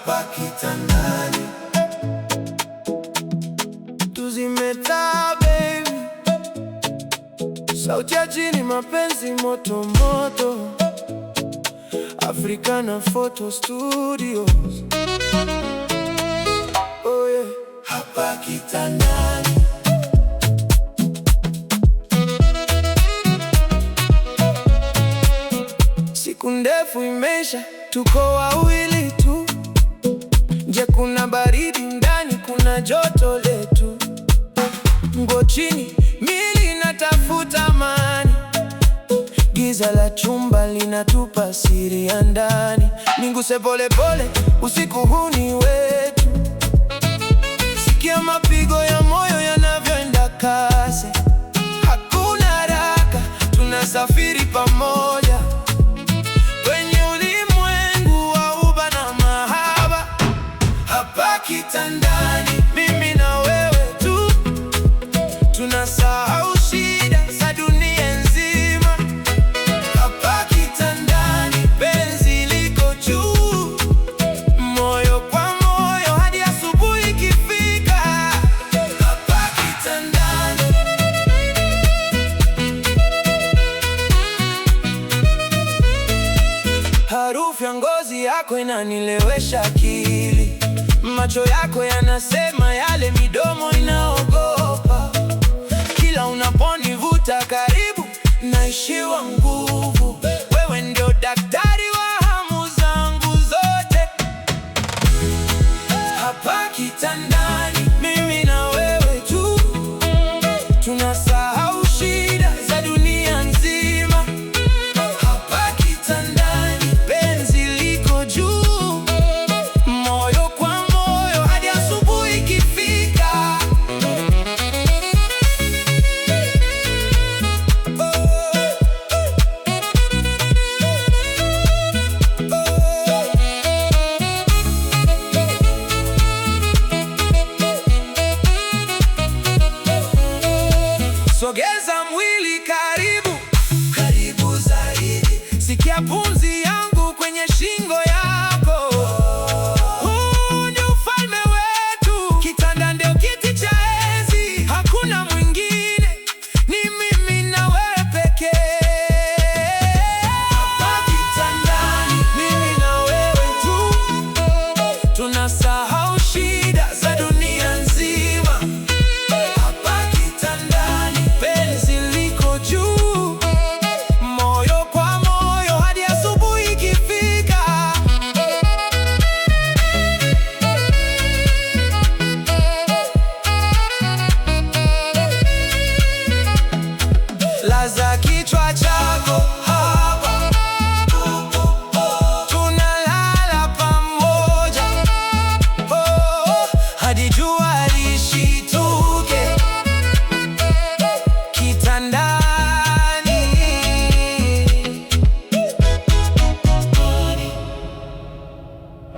hapa kitandani. Tuzime taa baby, sauti ya chini, mapenzi moto moto. Africana Photo Studios. Oh yeah, hapa kitandani. Siku ndefu imeisha, tuko wawili tu. Nje kuna baridi, ndani kuna joto letu. Nguo chini, mili inatafuta amani. Giza la chumba linatupa siri ya ndani. Niguse pole pole, usiku huu ni wetu. Sikia mapigo ya moyo yanavyoenda kasi. Hakuna haraka, tunasafiri pamoja kwenye ulimwengu wa uba na mahaba. Hapa kitandani, mimi na wewe tu, tunasahau shida za dunia nzima. Hapa kitandani, penzi liko juu, moyo kwa moyo hadi asubuhi ikifika. Hapa kitandani. Harufu ya ngozi yako inanilewesha akili. Macho yako yanasema yale midomo inaogopa. Kila unaponivuta karibu, naishiwa nguvu. Wewe ndio daktari wa hamu zangu zote. Hapa kitandani.